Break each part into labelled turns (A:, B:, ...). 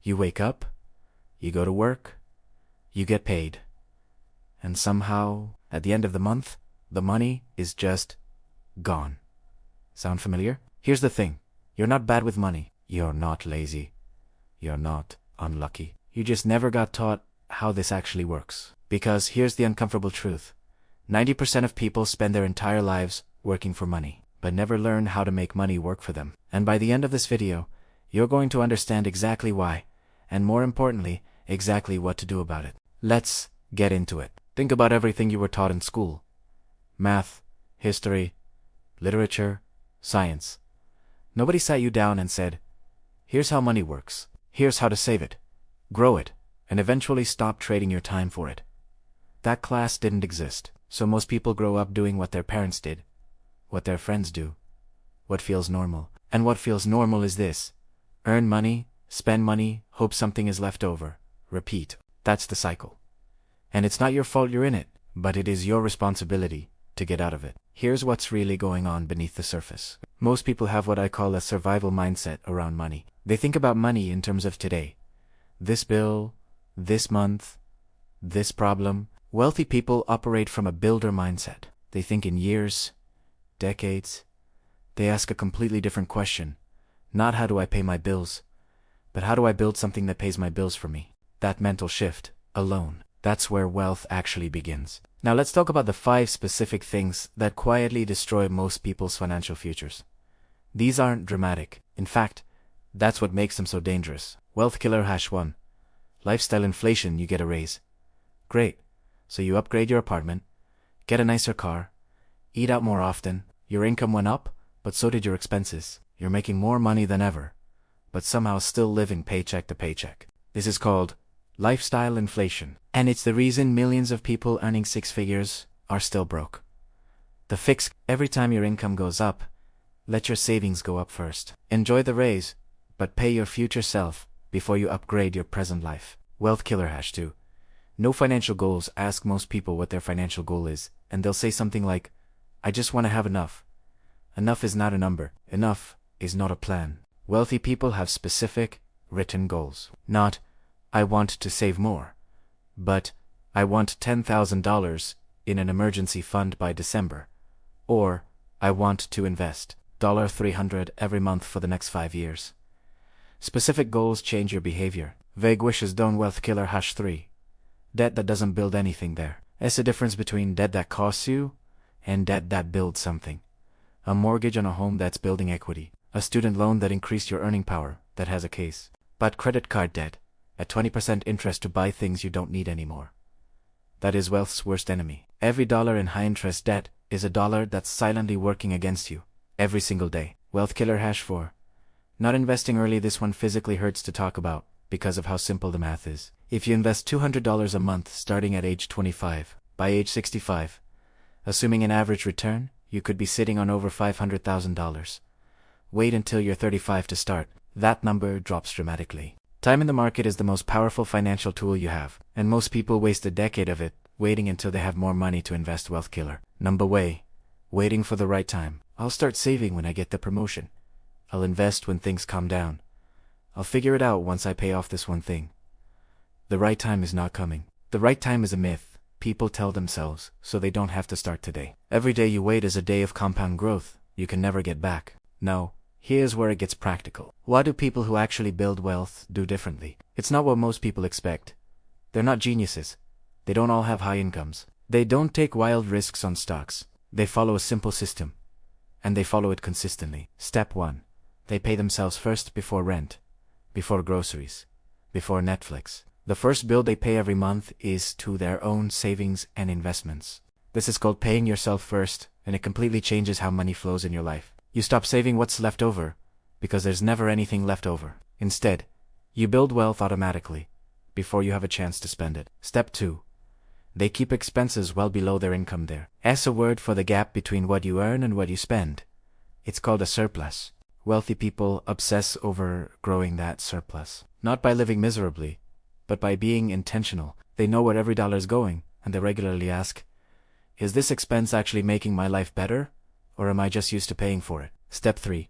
A: You wake up, you go to work, you get paid. And somehow, at the end of the month, the money is just gone. Sound familiar? Here's the thing. You're not bad with money. You're not lazy. You're not unlucky. You just never got taught how this actually works. Because here's the uncomfortable truth. 90% of people spend their entire lives working for money, but never learn how to make money work for them. And by the end of this video, you're going to understand exactly why, and more importantly, exactly what to do about it. Let's get into it. Think about everything you were taught in school. Math, history, literature, science. Nobody sat you down and said, here's how money works. Here's how to save it, grow it, and eventually stop trading your time for it. That class didn't exist. So most people grow up doing what their parents did, what their friends do, what feels normal. And what feels normal is this: earn money, spend money, hope something is left over, repeat. That's the cycle. And it's not your fault you're in it, but it is your responsibility to get out of it. Here's what's really going on beneath the surface. Most people have what I call a survival mindset around money. They think about money in terms of today. This bill, this month, this problem. Wealthy people operate from a builder mindset. They think in years, decades. They ask a completely different question. Not how do I pay my bills, but how do I build something that pays my bills for me? That mental shift, alone, that's where wealth actually begins. Now let's talk about the 5 specific things that quietly destroy most people's financial futures. These aren't dramatic. In fact, that's what makes them so dangerous. Wealth killer #1. Lifestyle inflation. You get a raise. Great. So you upgrade your apartment, get a nicer car, eat out more often. Your income went up, but so did your expenses. You're making more money than ever, but somehow still living paycheck to paycheck. This is called lifestyle inflation. And it's the reason millions of people earning 6 figures are still broke. The fix: every time your income goes up, let your savings go up first. Enjoy the raise, but pay your future self before you upgrade your present life. Wealth killer #2. No financial goals. Ask most people what their financial goal is, and they'll say something like, I just want to have enough. Enough is not a number. Enough is not a plan. Wealthy people have specific, written goals. Not, I want to save more, but I want $10,000 in an emergency fund by December, or I want to invest $300 every month for the next 5 years. Specific goals change your behavior. Vague wishes don't. Wealth killer #3. Debt that doesn't build anything there. It's the difference between debt that costs you and debt that builds something. A mortgage on a home that's building equity. A student loan that increased your earning power, that has a case. But credit card debt, at 20% interest to buy things you don't need anymore. That is wealth's worst enemy. Every dollar in high interest debt is a dollar that's silently working against you, every single day. Wealth killer #4. Not investing early. This one physically hurts to talk about, because of how simple the math is. If you invest $200 a month starting at age 25, by age 65, assuming an average return, you could be sitting on over $500,000. Wait until you're 35 to start. That number drops dramatically. Time in the market is the most powerful financial tool you have, and most people waste a decade of it waiting until they have more money to invest. Wealth killer #1. Waiting for the right time. I'll start saving when I get the promotion. I'll invest when things calm down. I'll figure it out once I pay off this one thing. The right time is not coming. The right time is a myth people tell themselves so they don't have to start today. Every day you wait is a day of compound growth you can never get back. Now, here's where it gets practical. What do people who actually build wealth do differently? It's not what most people expect. They're not geniuses. They don't all have high incomes. They don't take wild risks on stocks. They follow a simple system, and they follow it consistently. Step 1. They pay themselves first before rent, before groceries, before Netflix. The first bill they pay every month is to their own savings and investments. This is called paying yourself first, and it completely changes how money flows in your life. You stop saving what's left over, because there's never anything left over. Instead, you build wealth automatically, before you have a chance to spend it. Step 2. They keep expenses well below their income there. As a word for the gap between what you earn and what you spend. It's called a surplus. Wealthy people obsess over growing that surplus. Not by living miserably, but by being intentional. They know where every dollar is going, and they regularly ask, is this expense actually making my life better, or am I just used to paying for it? Step 3.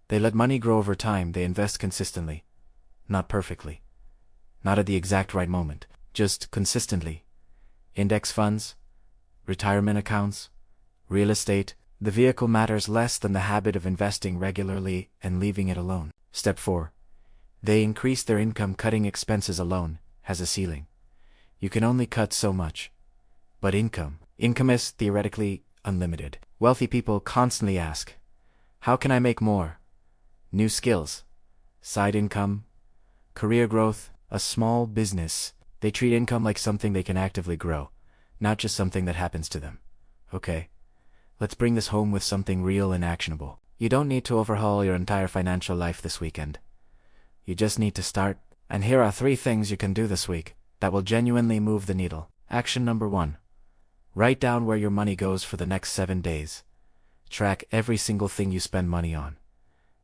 A: They let money grow over time. They invest consistently. not perfectly, not at the exact right moment, just consistently. Index funds, retirement accounts, real estate. The vehicle matters less than the habit of investing regularly and leaving it alone. Step 4. They increase their income. Cutting expenses alone has a ceiling. You can only cut so much. But income is theoretically unlimited. Wealthy people constantly ask, how can I make more? New skills, side income, career growth, a small business. They treat income like something they can actively grow, not just something that happens to them. Okay, let's bring this home with something real and actionable. You don't need to overhaul your entire financial life this weekend. You just need to start. And here are 3 things you can do this week that will genuinely move the needle. Action number 1. Write down where your money goes for the next 7 days. Track every single thing you spend money on.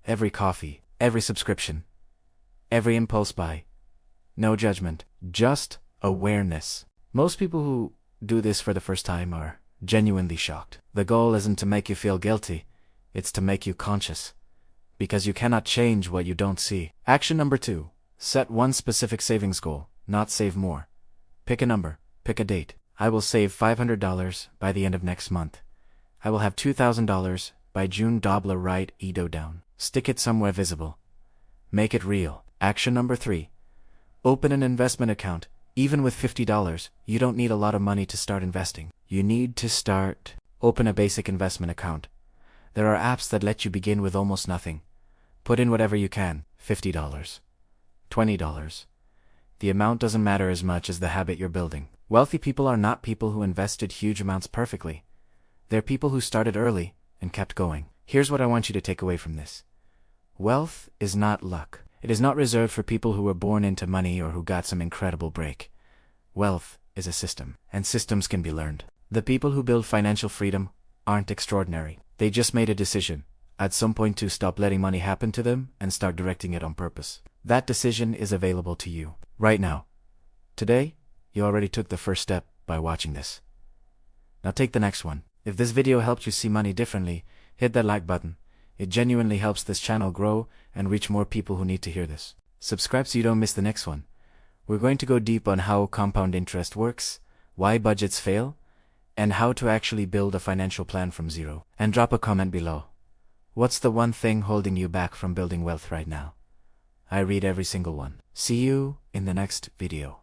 A: Every coffee, every subscription, every impulse buy. No judgment, just awareness. Most people who do this for the first time are genuinely shocked. The goal isn't to make you feel guilty, it's to make you conscious. Because you cannot change what you don't see. Action number 2. Set one specific savings goal, not save more. Pick a number, pick a date. I will save $500 by the end of next month. I will have $2,000 by June. Write it down. Stick it somewhere visible. Make it real. Action number 3. Open an investment account. Even with $50, you don't need a lot of money to start investing. You need to start. Open a basic investment account. There are apps that let you begin with almost nothing. Put in whatever you can. $50, $20. The amount doesn't matter as much as the habit you're building. Wealthy people are not people who invested huge amounts perfectly. They're people who started early and kept going. Here's what I want you to take away from this. Wealth is not luck. It is not reserved for people who were born into money or who got some incredible break. Wealth is a system, and systems can be learned. The people who build financial freedom aren't extraordinary. They just made a decision at some point to stop letting money happen to them and start directing it on purpose. That decision is available to you right now. Today, you already took the first step by watching this. Now take the next one. If this video helped you see money differently, hit that like button. It genuinely helps this channel grow and reach more people who need to hear this. Subscribe so you don't miss the next one. We're going to go deep on how compound interest works, why budgets fail, and how to actually build a financial plan from zero. And drop a comment below. What's the one thing holding you back from building wealth right now? I read every single one. See you in the next video.